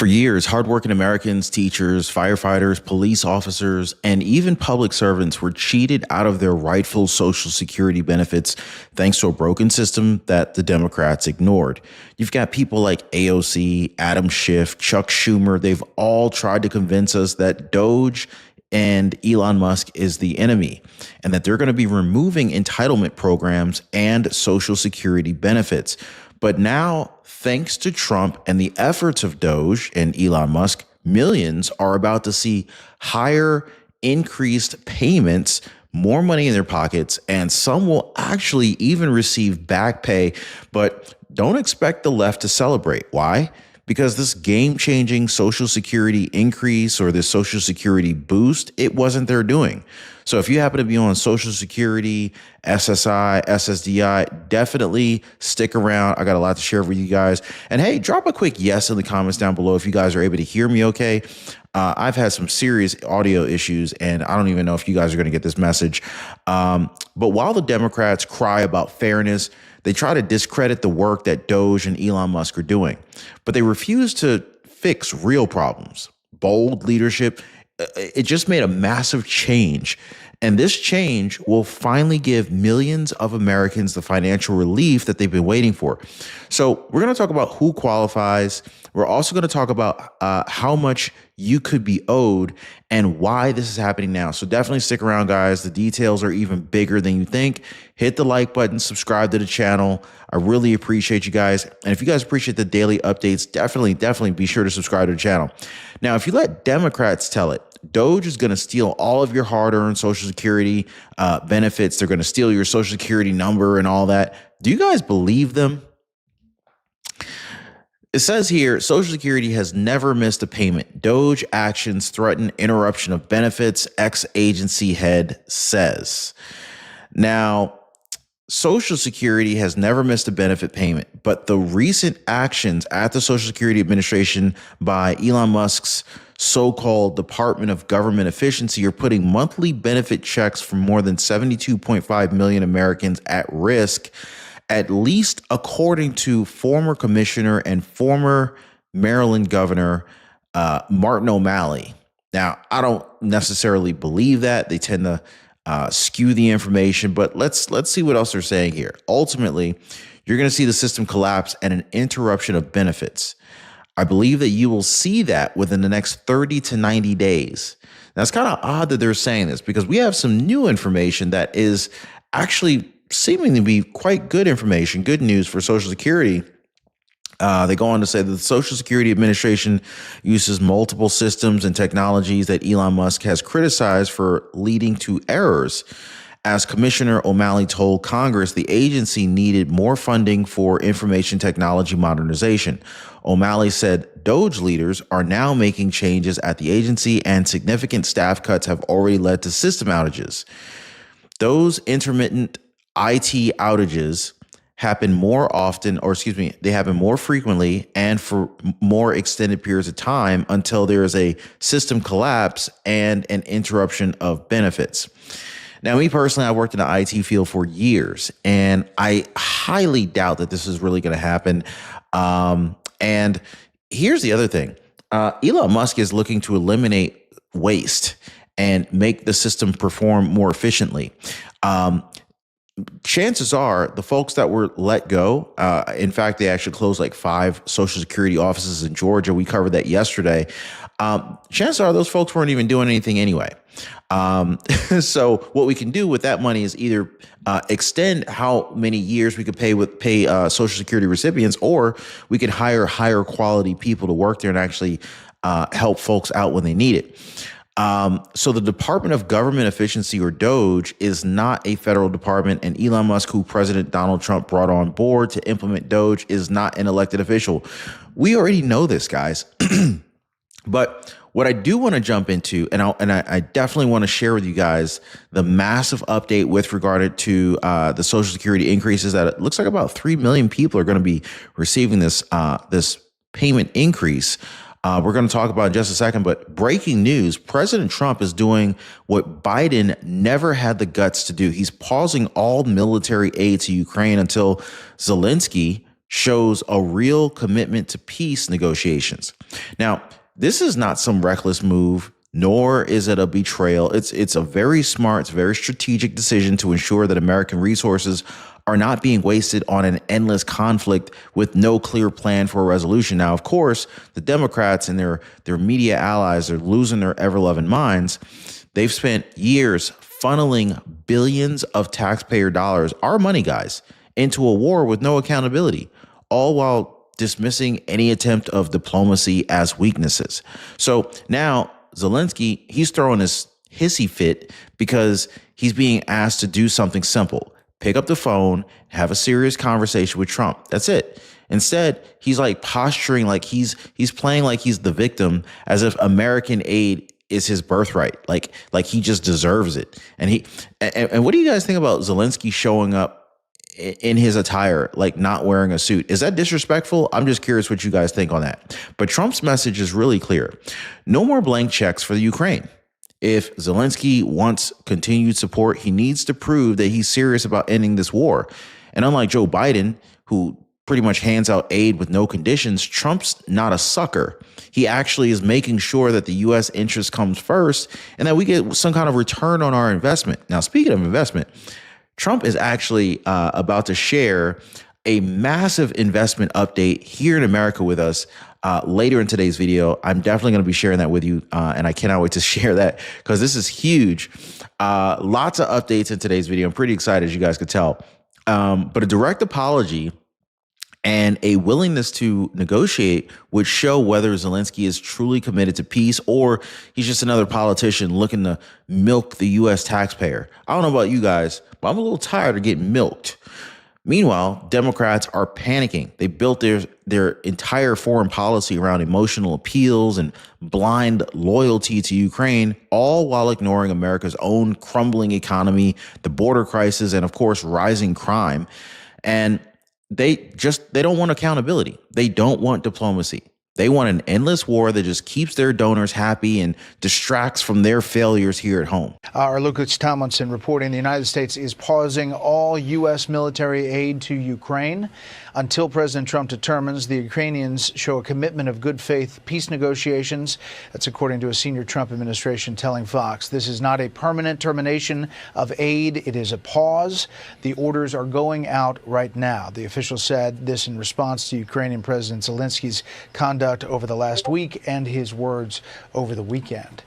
For years, hardworking Americans, teachers, firefighters, police officers, and even public servants were cheated out of their rightful Social Security benefits thanks to a broken system that the Democrats ignored. You've got people like AOC, Adam Schiff, Chuck Schumer. They've all tried to convince us that Doge and Elon Musk is the enemy and that they're going to be removing entitlement programs and Social Security benefits. But now, thanks to Trump and the efforts of Doge and Elon Musk, millions are about to see higher increased payments, more money in their pockets, and some will actually even receive back pay. But don't expect the left to celebrate. Why? Because this game-changing Social Security increase or this Social Security boost, it wasn't their doing. So if you happen to be on Social Security, SSI, SSDI, definitely stick around. I got a lot to share with you guys. And hey, drop a quick yes in the comments down below if you guys are able to hear me okay. I've had some serious audio issues, and I don't even know if you guys are going to get this message. But while the Democrats cry about fairness, they try to discredit the work that Doge and Elon Musk are doing, but they refuse to fix real problems. Bold leadership, it just made a massive change. And this change will finally give millions of Americans the financial relief that they've been waiting for. So we're going to talk about who qualifies. We're also going to talk about how much you could be owed and why this is happening now. So definitely stick around, guys. The details are even bigger than you think. Hit the like button, subscribe to the channel. I really appreciate you guys. And if you guys appreciate the daily updates, definitely be sure to subscribe to the channel. Now, if you let Democrats tell it, Doge is going to steal all of your hard-earned Social Security benefits. They're going to steal your Social Security number and all that. Do you guys believe them? It says here, Social Security has never missed a payment. Doge actions threaten interruption of benefits, ex-agency head says. Now, Social Security has never missed a benefit payment, but the recent actions at the Social Security Administration by Elon Musk's so-called Department of Government Efficiency are putting monthly benefit checks from more than 72.5 million Americans at risk, at least according to former commissioner and former Maryland governor Martin O'Malley. Now, I don't necessarily believe that. They tend to skew the information, but let's see what else they're saying here. Ultimately, you're going to see the system collapse and an interruption of benefits. I believe that you will see that within the next 30 to 90 days. Now, it's kind of odd that they're saying this because we have some new information that is actually seeming to be quite good information, good news for Social Security. They go on to say that the Social Security Administration uses multiple systems and technologies that Elon Musk has criticized for leading to errors. As Commissioner O'Malley told Congress, the agency needed more funding for information technology modernization. O'Malley said Doge leaders are now making changes at the agency and significant staff cuts have already led to system outages. Those intermittent IT outages happen more often, they happen more frequently and for more extended periods of time until there is a system collapse and an interruption of benefits. Now, me personally, I worked in the IT field for years, and I highly doubt that this is really going to happen. And here's the other thing. Elon Musk is looking to eliminate waste and make the system perform more efficiently. Chances are the folks that were let go, in fact, they actually closed like 5 Social Security offices in Georgia. We covered that yesterday. Chances are those folks weren't even doing anything anyway. So what we can do with that money is either extend how many years we could pay Social Security recipients, or we could hire higher quality people to work there and actually help folks out when they need it. So the Department of Government Efficiency, or Doge, is not a federal department, and Elon Musk, who President Donald Trump brought on board to implement Doge, is not an elected official. We already know this, guys. But what I do want to jump into, and I definitely want to share with you guys the massive update with regard to the Social Security increases, that it looks like about 3 million people are going to be receiving this payment increase. We're going to talk about in just a second, but breaking news, President Trump is doing what Biden never had the guts to do. He's pausing all military aid to Ukraine until Zelensky shows a real commitment to peace negotiations. Now, this is not some reckless move, nor is it a betrayal. It's a very smart, it's a very strategic decision to ensure that American resources are not being wasted on an endless conflict with no clear plan for a resolution. Now, of course, the Democrats and their media allies are losing their ever-loving minds. They've spent years funneling billions of taxpayer dollars, our money, guys, into a war with no accountability, all while dismissing any attempt of diplomacy as weaknesses. So now Zelensky, he's throwing this hissy fit because he's being asked to do something simple: pick up the phone, have a serious conversation with Trump. That's it. Instead, he's like posturing like he's playing like he's the victim, as if American aid is his birthright, like he just deserves it. And what do you guys think about Zelensky showing up in his attire, like not wearing a suit? Is that disrespectful? I'm just curious what you guys think on that. But Trump's message is really clear: no more blank checks for the Ukraine. If Zelensky wants continued support, he needs to prove that he's serious about ending this war. And unlike Joe Biden, who pretty much hands out aid with no conditions, Trump's not a sucker. He actually is making sure that the U.S. interest comes first and that we get some kind of return on our investment. Now, speaking of investment, Trump is actually about to share a massive investment update here in America with us later in today's video. I'm definitely going to be sharing that with you, and I cannot wait to share that because this is huge. Lots of updates in today's video. I'm pretty excited, as you guys could tell. But a direct apology and a willingness to negotiate would show whether Zelensky is truly committed to peace or he's just another politician looking to milk the U.S. taxpayer. I don't know about you guys, but I'm a little tired of getting milked. Meanwhile, Democrats are panicking. They built their entire foreign policy around emotional appeals and blind loyalty to Ukraine, all while ignoring America's own crumbling economy, the border crisis, and of course, rising crime. And they don't want accountability. They don't want diplomacy. They want an endless war that just keeps their donors happy and distracts from their failures here at home. Our Lucas Tomlinson reporting the United States is pausing all U.S. military aid to Ukraine until President Trump determines the Ukrainians show a commitment of good faith peace negotiations. That's according to a senior Trump administration telling Fox. This is not a permanent termination of aid. It is a pause. The orders are going out right now. The official said this in response to Ukrainian President Zelensky's conduct over the last week and his words over the weekend.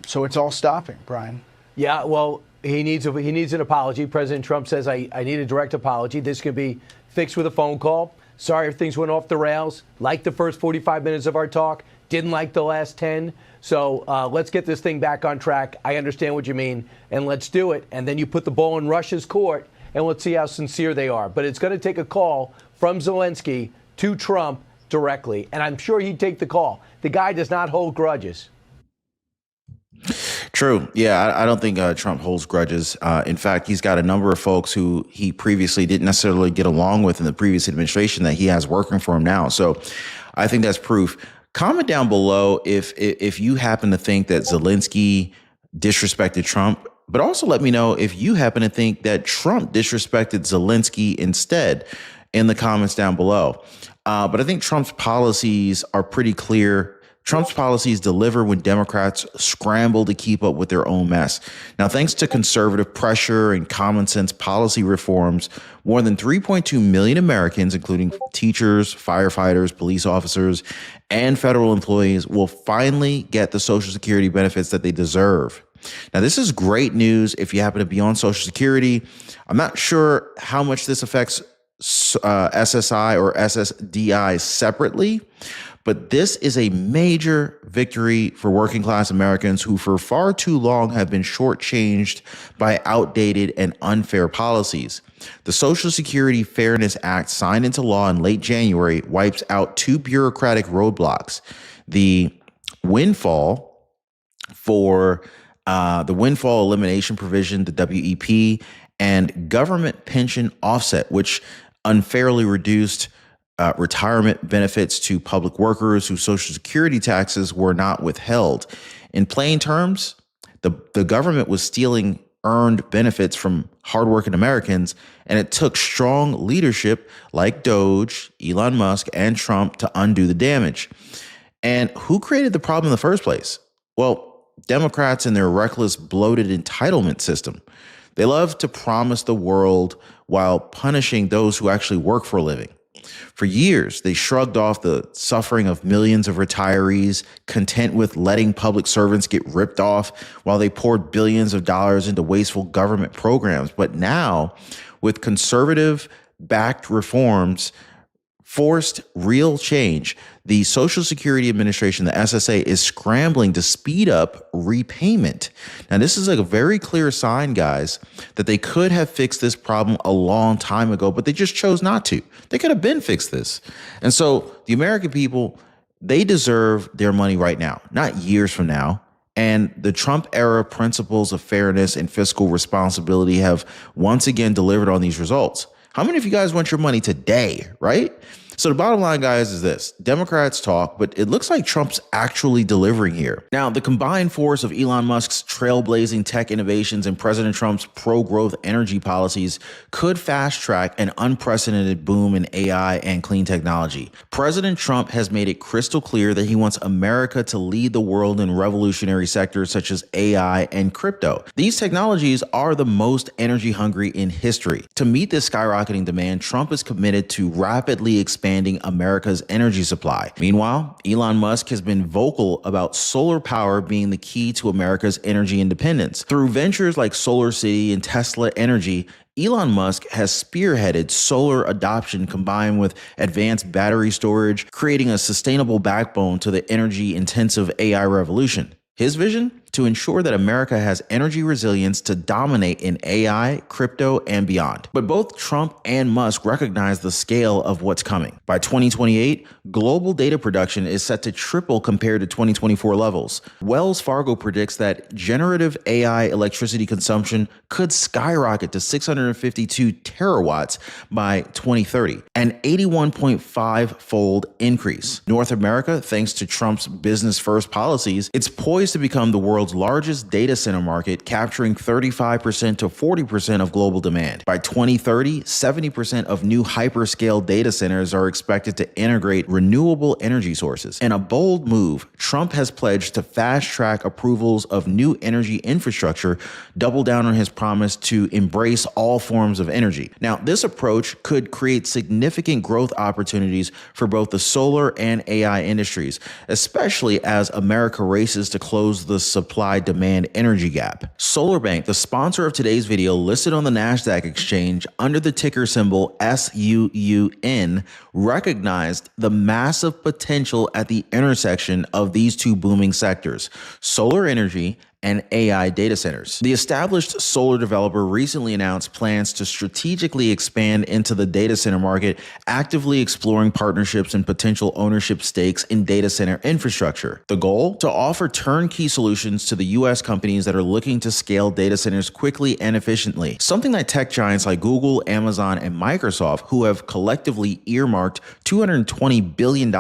So it's all stopping, Brian. Yeah, well, he needs an apology. President Trump says, I need a direct apology. This can be fixed with a phone call. Sorry if things went off the rails. Like the first 45 minutes of our talk. Didn't like the last 10. So let's get this thing back on track. I understand what you mean, and let's do it. And then you put the ball in Russia's court, and let's see how sincere they are. But it's going to take a call from Zelensky to Trump directly, and I'm sure he'd take the call. The guy does not hold grudges. True. Yeah, I don't think Trump holds grudges. In fact, he's got a number of folks who he previously didn't necessarily get along with in the previous administration that he has working for him now. So I think that's proof. Comment down below if you happen to think that Zelensky disrespected Trump, but also let me know if you happen to think that Trump disrespected Zelensky instead in the comments down below. But I think Trump's policies are pretty clear. Trump's policies deliver when Democrats scramble to keep up with their own mess. Now, thanks to conservative pressure and common sense policy reforms, more than 3.2 million Americans, including teachers, firefighters, police officers, and federal employees, will finally get the Social Security benefits that they deserve. Now, this is great news if you happen to be on Social Security. I'm not sure how much this affects SSI or SSDI separately, but this is a major victory for working class Americans who for far too long have been shortchanged by outdated and unfair policies. The Social Security Fairness Act, signed into law in late January, wipes out two bureaucratic roadblocks: the windfall elimination provision, the WEP, and government pension offset, which unfairly reduced retirement benefits to public workers whose Social Security taxes were not withheld. In plain terms, the government was stealing earned benefits from hardworking Americans, and it took strong leadership like Doge, Elon Musk, and Trump to undo the damage. And who created the problem in the first place? Well, Democrats and their reckless, bloated entitlement system. They love to promise the world while punishing those who actually work for a living. For years, they shrugged off the suffering of millions of retirees, content with letting public servants get ripped off while they poured billions of dollars into wasteful government programs. But now, with conservative-backed reforms, forced real change, the Social Security Administration, the SSA, is scrambling to speed up repayment. Now, this is a very clear sign, guys, that they could have fixed this problem a long time ago, but they just chose not to. They could have been fixed this. And so the American people, they deserve their money right now, not years from now. And the Trump era principles of fairness and fiscal responsibility have once again delivered on these results. How many of you guys want your money today, right? So the bottom line, guys, is this. Democrats talk, but it looks like Trump's actually delivering here. Now, the combined force of Elon Musk's trailblazing tech innovations and President Trump's pro-growth energy policies could fast-track an unprecedented boom in AI and clean technology. President Trump has made it crystal clear that he wants America to lead the world in revolutionary sectors such as AI and crypto. These technologies are the most energy-hungry in history. To meet this skyrocketing demand, Trump is committed to rapidly expanding America's energy supply. Meanwhile, Elon Musk has been vocal about solar power being the key to America's energy independence. Through ventures like Solar City and Tesla Energy, Elon Musk has spearheaded solar adoption combined with advanced battery storage, creating a sustainable backbone to the energy-intensive AI revolution. His vision? To ensure that America has energy resilience to dominate in AI, crypto, and beyond. But both Trump and Musk recognize the scale of what's coming. By 2028, global data production is set to triple compared to 2024 levels. Wells Fargo predicts that generative AI electricity consumption could skyrocket to 652 terawatts by 2030, an 81.5-fold increase. North America, thanks to Trump's business-first policies, it's poised to become the world's largest data center market, capturing 35% to 40% of global demand. By 2030, 70% of new hyperscale data centers are expected to integrate renewable energy sources. In a bold move, Trump has pledged to fast-track approvals of new energy infrastructure, double down on his promise to embrace all forms of energy. Now, this approach could create significant growth opportunities for both the solar and AI industries, especially as America races to close the supply-demand energy gap. SolarBank, the sponsor of today's video, listed on the NASDAQ exchange under the ticker symbol SUUN, recognized the massive potential at the intersection of these two booming sectors, solar energy and AI data centers. The established solar developer recently announced plans to strategically expand into the data center market, actively exploring partnerships and potential ownership stakes in data center infrastructure. The goal? To offer turnkey solutions to the U.S. companies that are looking to scale data centers quickly and efficiently, something that tech giants like Google, Amazon, and Microsoft, who have collectively earmarked $220 billion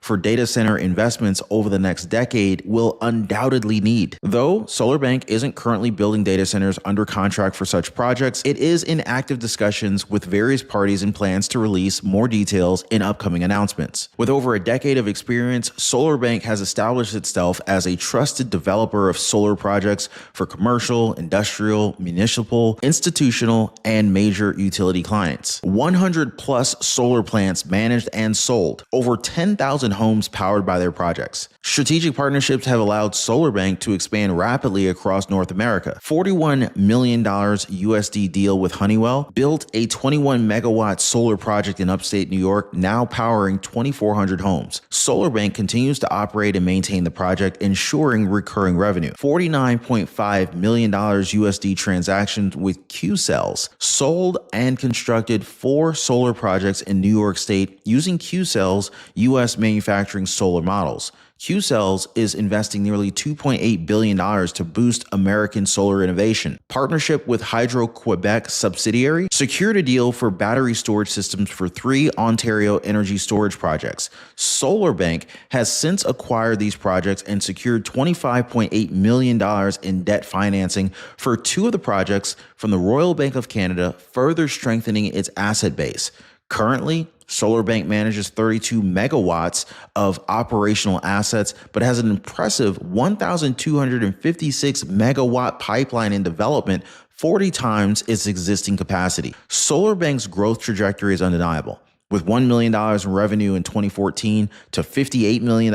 for data center investments over the next decade, will undoubtedly need. Though SolarBank isn't currently building data centers under contract for such projects, it is in active discussions with various parties and plans to release more details in upcoming announcements. With over a decade of experience, SolarBank has established itself as a trusted developer of solar projects for commercial, industrial, municipal, institutional, and major utility clients. 100 plus solar plants managed and sold, over 10,000 homes powered by their projects. Strategic partnerships have allowed SolarBank to expand rapidly across North America. $41 million USD deal with Honeywell built a 21 megawatt solar project in upstate New York, now powering 2,400 homes. SolarBank continues to operate and maintain the project, ensuring recurring revenue. $49.5 million USD transactions with Q-Cells sold and constructed 4 solar projects in New York State using Q-Cells US manufacturing solar models. Qcells is investing nearly $2.8 billion to boost American solar innovation. Partnership with Hydro-Quebec subsidiary secured a deal for battery storage systems for 3 Ontario energy storage projects. SolarBank has since acquired these projects and secured $25.8 million in debt financing for 2 of the projects from the Royal Bank of Canada, further strengthening its asset base. Currently, SolarBank manages 32 megawatts of operational assets, but has an impressive 1,256 megawatt pipeline in development, 40 times its existing capacity. SolarBank's growth trajectory is undeniable. With $1 million in revenue in 2014 to $58 million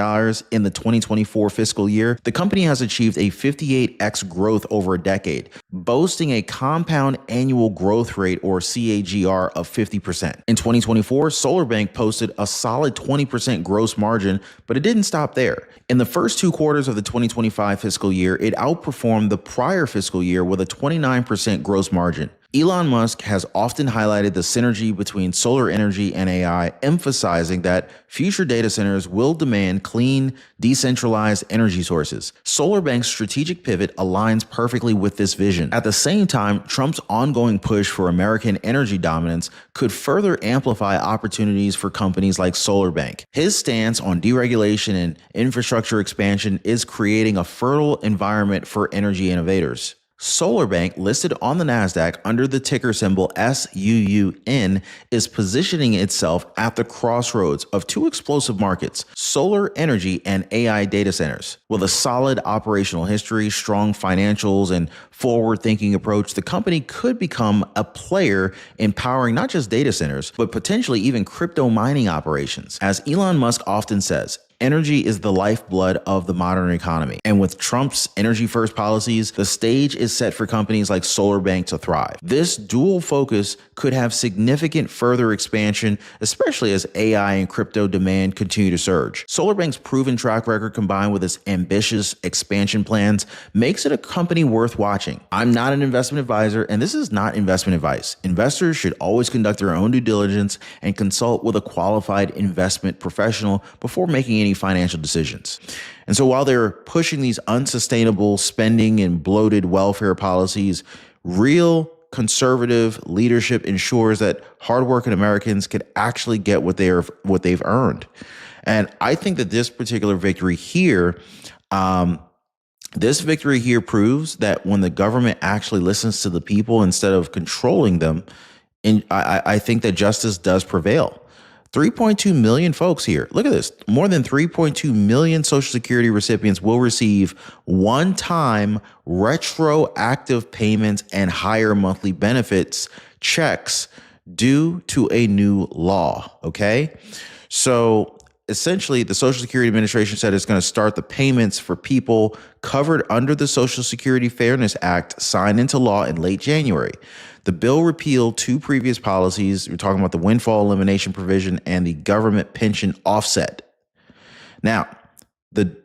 in the 2024 fiscal year, the company has achieved a 58x growth over a decade, boasting a compound annual growth rate, or CAGR, of 50%. In 2024, SolarBank posted a solid 20% gross margin, but it didn't stop there. In the first 2 quarters of the 2025 fiscal year, it outperformed the prior fiscal year with a 29% gross margin. Elon Musk has often highlighted the synergy between solar energy and AI, emphasizing that future data centers will demand clean, decentralized energy sources. SolarBank's strategic pivot aligns perfectly with this vision. At the same time, Trump's ongoing push for American energy dominance could further amplify opportunities for companies like SolarBank. His stance on deregulation and infrastructure expansion is creating a fertile environment for energy innovators. SolarBank, listed on the NASDAQ under the ticker symbol SUUN, is positioning itself at the crossroads of 2 explosive markets: solar energy and AI data centers. With a solid operational history, strong financials, and forward-thinking approach, the company could become a player in powering not just data centers, but potentially even crypto mining operations. As Elon Musk often says, energy is the lifeblood of the modern economy. And with Trump's energy-first policies, the stage is set for companies like SolarBank to thrive. This dual focus could have significant further expansion, especially as AI and crypto demand continue to surge. SolarBank's proven track record, combined with its ambitious expansion plans, makes it a company worth watching. I'm not an investment advisor, and this is not investment advice. Investors should always conduct their own due diligence and consult with a qualified investment professional before making any financial decisions. And so while they're pushing these unsustainable spending and bloated welfare policies, real conservative leadership ensures that hardworking Americans could actually get what they've earned. And I think that this particular victory here, proves that when the government actually listens to the people instead of controlling them, I think that justice does prevail. 3.2 million folks here. Look at this. More than 3.2 million Social Security recipients will receive one-time retroactive payments and higher monthly benefits checks due to a new law. Okay. So essentially, the Social Security Administration said it's going to start the payments for people covered under the Social Security Fairness Act, signed into law in late January. The bill repealed 2 previous policies. We're talking about the windfall elimination provision and the government pension offset. Now,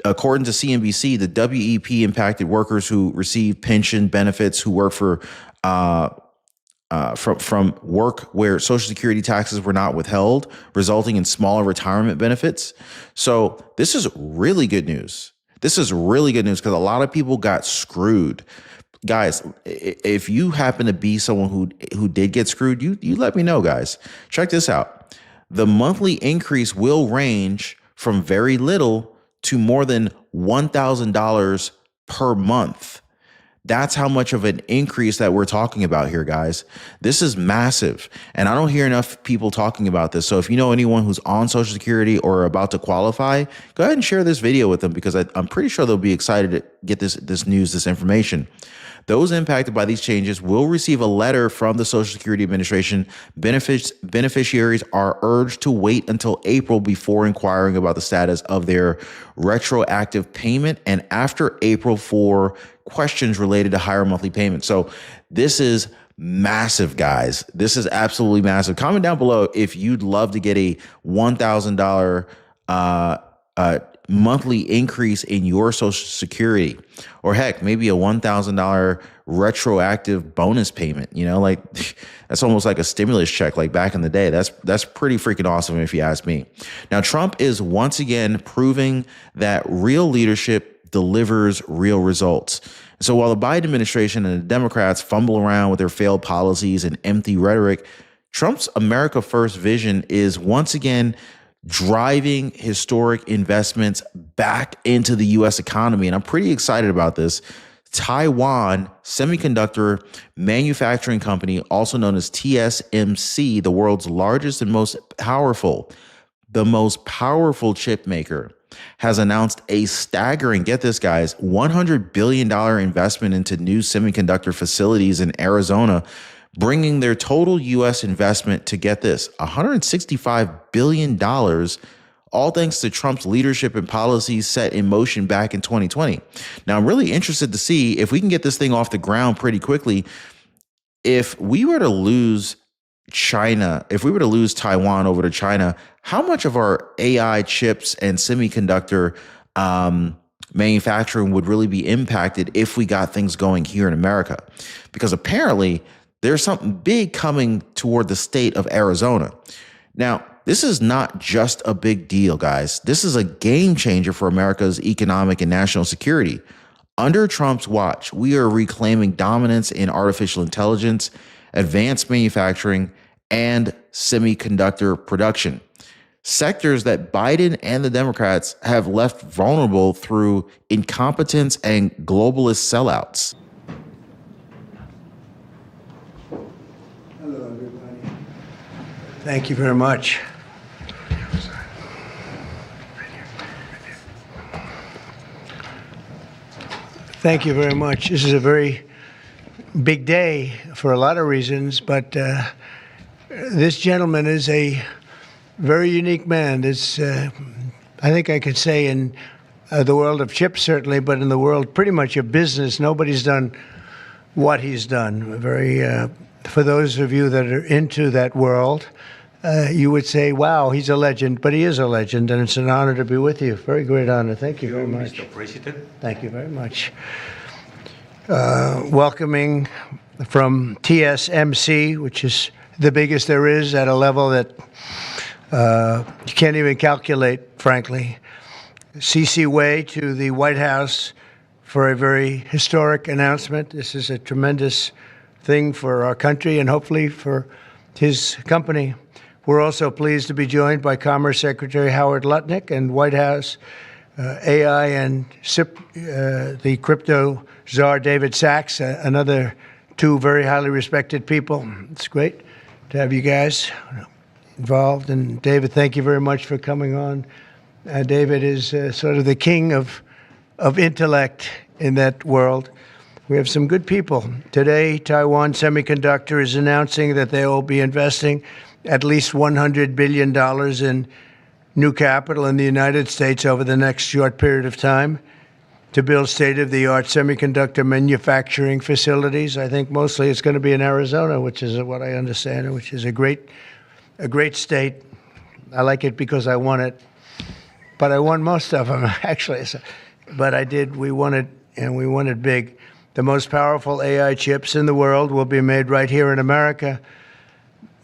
according to CNBC, the WEP impacted workers who received pension benefits who work for from work where Social Security taxes were not withheld, resulting in smaller retirement benefits. So this is really good news. This is really good news because a lot of people got screwed. Guys, if you happen to be someone who did get screwed, you let me know, guys. Check this out. The monthly increase will range from very little to more than $1,000 per month. That's how much of an increase that we're talking about here, guys. This is massive. And I don't hear enough people talking about this. So if you know anyone who's on Social Security or about to qualify, go ahead and share this video with them, because I'm pretty sure they'll be excited to get this news, this information. Those impacted by these changes will receive a letter from the Social Security Administration. Beneficiaries are urged to wait until April before inquiring about the status of their retroactive payment, and after April for questions related to higher monthly payments. So this is massive, guys. This is absolutely massive. Comment down below if you'd love to get a $1,000 monthly increase in your Social Security, or heck, maybe a $1,000 retroactive bonus payment. You know, like that's almost like a stimulus check, like back in the day. That's pretty freaking awesome, if you ask me. Now, Trump is once again proving that real leadership delivers real results. So while the Biden administration and the Democrats fumble around with their failed policies and empty rhetoric, Trump's America First vision is once again driving historic investments back into the U.S. economy. And I'm pretty excited about this. Taiwan Semiconductor Manufacturing Company, also known as TSMC, the world's largest and most powerful chip maker, has announced a staggering, get this guys, $100 billion investment into new semiconductor facilities in Arizona, bringing their total U.S. investment to, get this, $165 billion, all thanks to Trump's leadership and policies set in motion back in 2020. Now, I'm really interested to see if we can get this thing off the ground pretty quickly. If we were to lose China, if we were to lose Taiwan over to China, how much of our AI chips and semiconductor manufacturing would really be impacted if we got things going here in America? Because apparently there's something big coming toward the state of Arizona. Now, this is not just a big deal, guys. This is a game changer for America's economic and national security. Under Trump's watch, we are reclaiming dominance in artificial intelligence, advanced manufacturing, and semiconductor production. Sectors that Biden and the Democrats have left vulnerable through incompetence and globalist sellouts. Hello, everybody. Thank you very much. Thank you very much. This is a very big day for a lot of reasons, but this gentleman is a very unique man. It's, I think I could say in the world of chips, certainly, but in the world pretty much of business, nobody's done what he's done. For those of you that are into that world, you would say, wow, he's a legend, but he is a legend, and it's an honor to be with you. Very great honor. Thank you very much. Mr. President. Thank you very much. Welcoming from TSMC, which is the biggest there is at a level that you can't even calculate, frankly. CC Wei to the White House for a very historic announcement. This is a tremendous thing for our country and hopefully for his company. We're also pleased to be joined by Commerce Secretary Howard Lutnick and White House AI and SIP, the crypto czar David Sachs, another two very highly respected people. It's great to have you guys involved. And David, thank you very much for coming on. David is sort of the king of intellect in that world. We have some good people. Today, Taiwan Semiconductor is announcing that they will be investing at least $100 billion in new capital in the United States over the next short period of time to build state-of-the-art semiconductor manufacturing facilities. I think mostly it's going to be in Arizona, which is what I understand, which is a great state. I like it because I won it, but I won most of them, actually. But I did. We won it, and we won it big. The most powerful AI chips in the world will be made right here in America.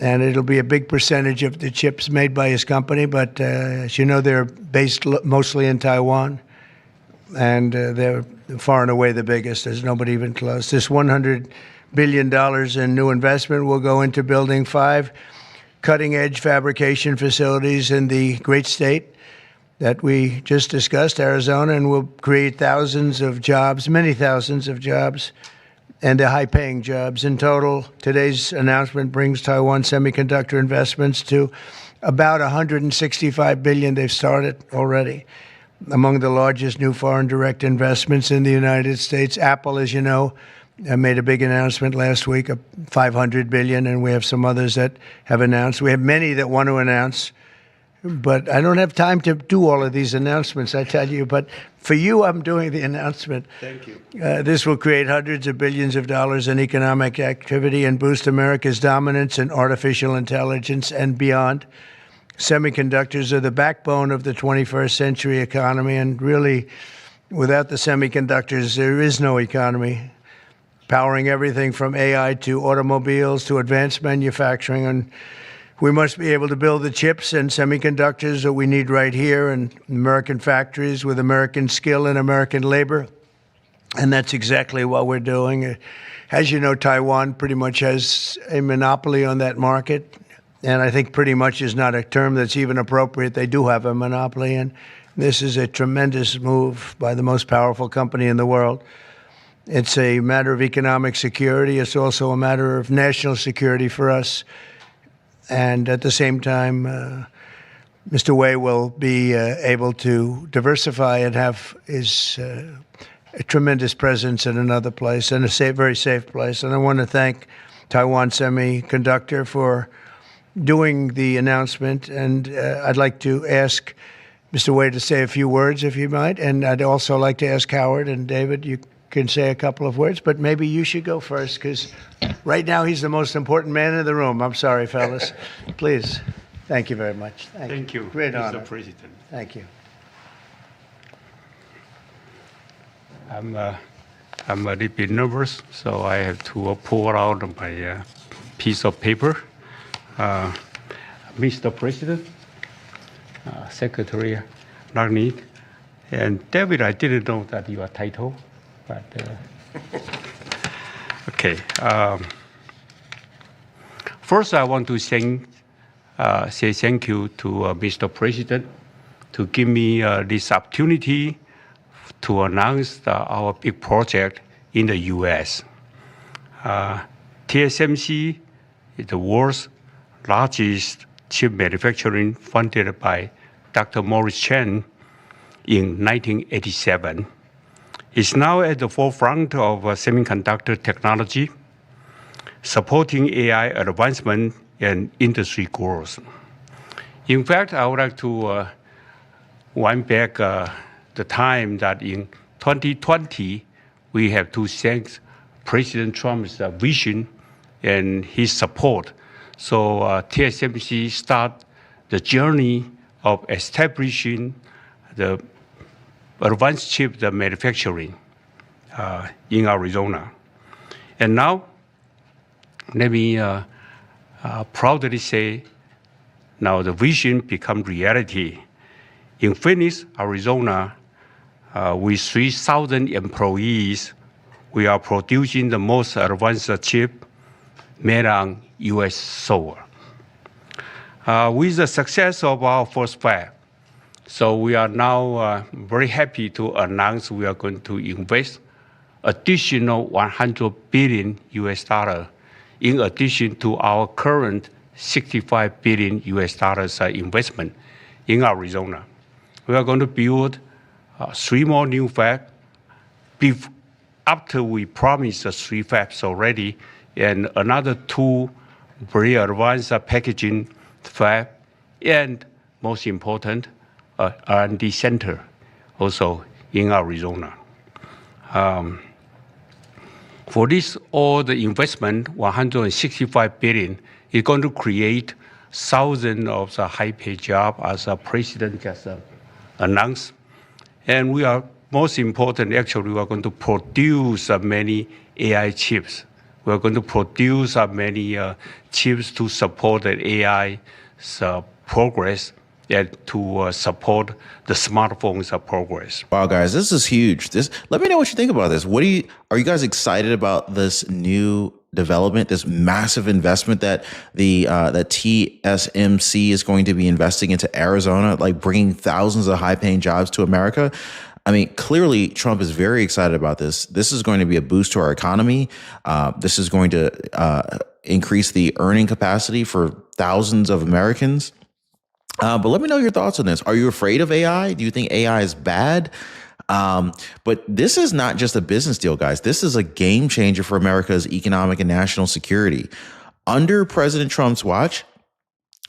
And it'll be a big percentage of the chips made by his company. But as you know, they're based mostly in Taiwan. And they're far and away the biggest. There's nobody even close. This $100 billion in new investment will go into building 5 cutting-edge fabrication facilities in the great state that we just discussed, Arizona, and will create thousands of jobs, many thousands of jobs, and the high-paying jobs. In total, today's announcement brings Taiwan Semiconductor investments to about $165 billion. They've started already. Among the largest new foreign direct investments in the United States, Apple, as you know, made a big announcement last week of $500 billion, and we have some others that have announced. We have many that want to announce. But I don't have time to do all of these announcements, I tell you. But for you, I'm doing the announcement. Thank you. This will create hundreds of billions of dollars in economic activity and boost America's dominance in artificial intelligence and beyond. Semiconductors are the backbone of the 21st century economy, and really, without the semiconductors, there is no economy, powering everything from AI to automobiles to advanced manufacturing. And we must be able to build the chips and semiconductors that we need right here in American factories with American skill and American labor. And that's exactly what we're doing. As you know, Taiwan pretty much has a monopoly on that market. And I think pretty much is not a term that's even appropriate. They do have a monopoly. And this is a tremendous move by the most powerful company in the world. It's a matter of economic security. It's also a matter of national security for us. And at the same time, Mr. Wei will be able to diversify and have his a tremendous presence in another place and a very safe place. And I want to thank Taiwan Semiconductor for doing the announcement. And I'd like to ask Mr. Wei to say a few words, if you might. And I'd also like to ask Howard and David, you can say a couple of words, but maybe you should go first, because right now he's the most important man in the room. I'm sorry, fellas. Please. Thank you very much. Thank you, Great Mr. honor. President. Thank you. I'm a little bit nervous, so I have to pull out my piece of paper. Mr. President, Secretary Ragnick, and David, I didn't know that your title, but okay. First, I want to say thank you to Mr. President to give me this opportunity to announce our big project in the U.S. TSMC is the world's largest chip manufacturing, funded by Dr. Morris Chang in 1987. It's now at the forefront of semiconductor technology, supporting AI advancement and industry growth. In fact, I would like to wind back the time that in 2020, we have to thank President Trump's vision and his support. So TSMC start the journey of establishing the advanced chip manufacturing in Arizona. And now, let me proudly say, now the vision become reality. In Phoenix, Arizona, with 3,000 employees, we are producing the most advanced chip made on U.S. soil. With the success of our first fab, so we are now very happy to announce we are going to invest additional $100 billion US in addition to our current $65 billion US investment in Arizona. We are going to build 3 more new fabs after we promised 3 fabs already, and another 2 very advanced packaging fab, and most important, R&D center also in Arizona. For this, all the investment, $165 billion, is going to create thousands of the high-paid jobs, as the president just announced. And we are, most important, actually, we are going to produce many AI chips. We are going to produce many chips to support the AI progress and to support the smartphones progress. Wow, guys, this is huge. Let me know what you think about this. Are you guys excited about this new development, this massive investment that that TSMC is going to be investing into Arizona, like bringing thousands of high-paying jobs to America? I mean, clearly, Trump is very excited about this. This is going to be a boost to our economy. This is going to increase the earning capacity for thousands of Americans. But let me know your thoughts on this. Are you afraid of AI? Do you think AI is bad? But this is not just a business deal, guys. This is a game changer for America's economic and national security. Under President Trump's watch,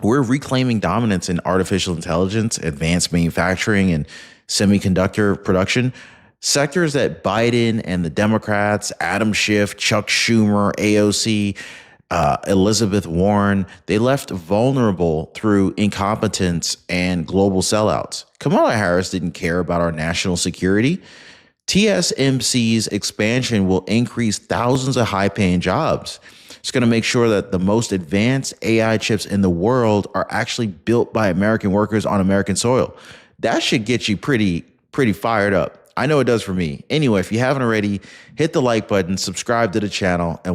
we're reclaiming dominance in artificial intelligence, advanced manufacturing, and semiconductor production, sectors that Biden and the Democrats, Adam Schiff, Chuck Schumer, AOC, Elizabeth Warren, they left vulnerable through incompetence and global sellouts. Kamala Harris didn't care about our national security. TSMC's expansion will increase thousands of high-paying jobs. It's going to make sure that the most advanced AI chips in the world are actually built by American workers on American soil. That should get you pretty fired up. I know it does for me. Anyway, if you haven't already, hit the like button, subscribe to the channel, and